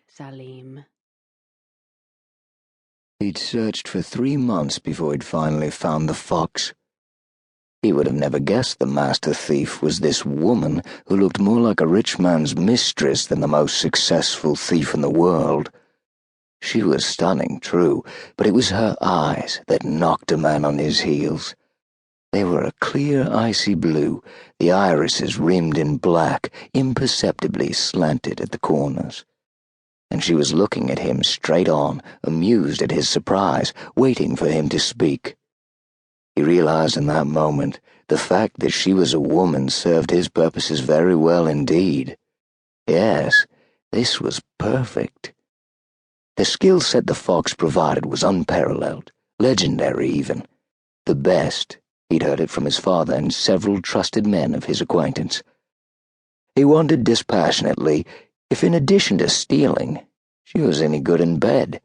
Salim. He'd searched for 3 months before he'd finally found the fox. He would have never guessed the master thief was this woman who looked more like a rich man's mistress than the most successful thief in the world. She was stunning, true, but it was her eyes that knocked a man on his heels. They were a clear, icy blue, the irises rimmed in black, imperceptibly slanted at the corners. And she was looking at him straight on, amused at his surprise, waiting for him to speak. He realized in that moment the fact that she was a woman served his purposes very well indeed. Yes, this was perfect. The skill set the fox provided was unparalleled, legendary even. The best, he'd heard it from his father and several trusted men of his acquaintance. He wondered dispassionately if in addition to stealing, she was any good in bed.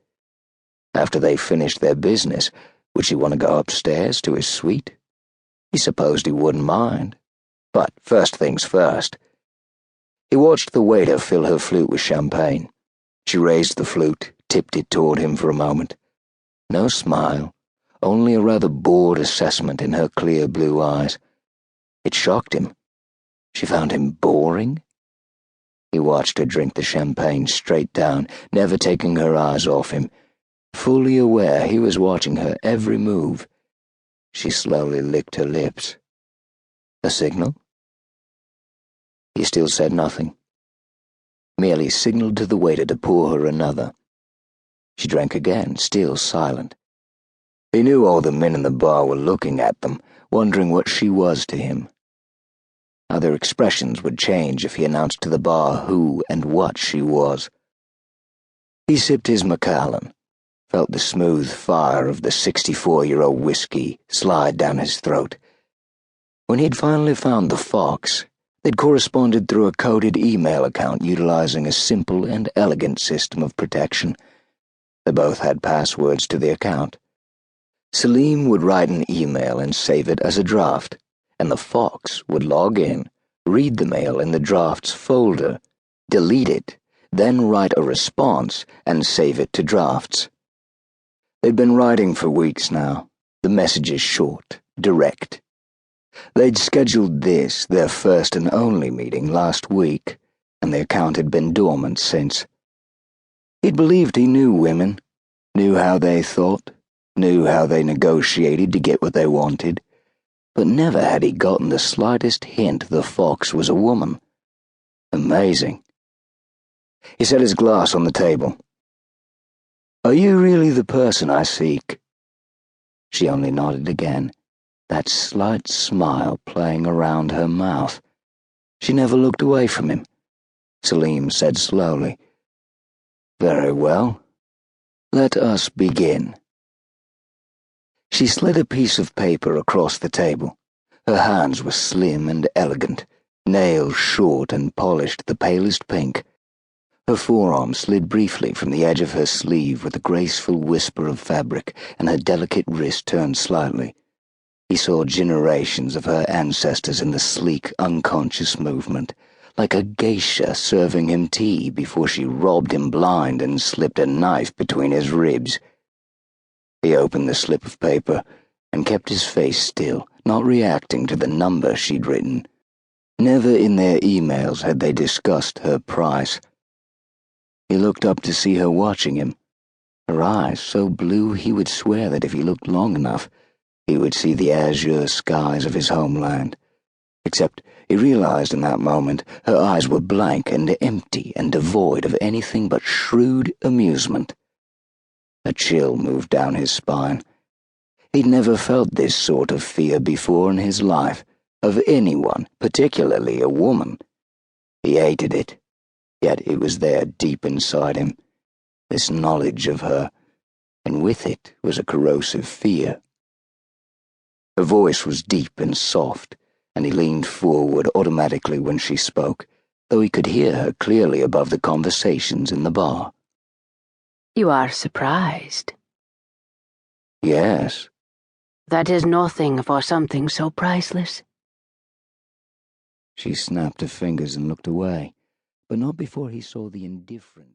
After they finished their business, would she want to go upstairs to his suite? He supposed he wouldn't mind. But first things first. He watched the waiter fill her flute with champagne. She raised the flute, tipped it toward him for a moment. No smile, only a rather bored assessment in her clear blue eyes. It shocked him. She found him boring. He watched her drink the champagne straight down, never taking her eyes off him, fully aware he was watching her every move. She slowly licked her lips. A signal? He still said nothing, merely signaled to the waiter to pour her another. She drank again, still silent. He knew all the men in the bar were looking at them, wondering what she was to him. How their expressions would change if he announced to the bar who and what she was. He sipped his Macallan, felt the smooth fire of the 64-year-old whiskey slide down his throat. When he'd finally found the fox, they'd corresponded through a coded email account utilizing a simple and elegant system of protection. They both had passwords to the account. Salim would write an email and save it as a draft, and the fox would log in, read the mail in the draft's folder, delete it, then write a response and save it to drafts. They'd been writing for weeks now, the messages short, direct. They'd scheduled this, their first and only meeting, last week, and the account had been dormant since. He'd believed he knew women, knew how they thought, knew how they negotiated to get what they wanted, but never had he gotten the slightest hint the fox was a woman. Amazing. He set his glass on the table. "Are you really the person I seek?" She only nodded again, that slight smile playing around her mouth. She never looked away from him. Salim said slowly, "Very well. Let us begin." She slid a piece of paper across the table. Her hands were slim and elegant, nails short and polished the palest pink. Her forearm slid briefly from the edge of her sleeve with a graceful whisper of fabric, and her delicate wrist turned slightly. He saw generations of her ancestors in the sleek, unconscious movement, like a geisha serving him tea before she robbed him blind and slipped a knife between his ribs. He opened the slip of paper and kept his face still, not reacting to the number she'd written. Never in their emails had they discussed her price. He looked up to see her watching him, her eyes so blue he would swear that if he looked long enough, he would see the azure skies of his homeland. Except he realized in that moment her eyes were blank and empty and devoid of anything but shrewd amusement. A chill moved down his spine. He'd never felt this sort of fear before in his life, of anyone, particularly a woman. He hated it, yet it was there deep inside him, this knowledge of her, and with it was a corrosive fear. Her voice was deep and soft, and he leaned forward automatically when she spoke, though he could hear her clearly above the conversations in the bar. You are surprised. Yes. That is nothing for something so priceless. She snapped her fingers and looked away, but not before he saw the indifference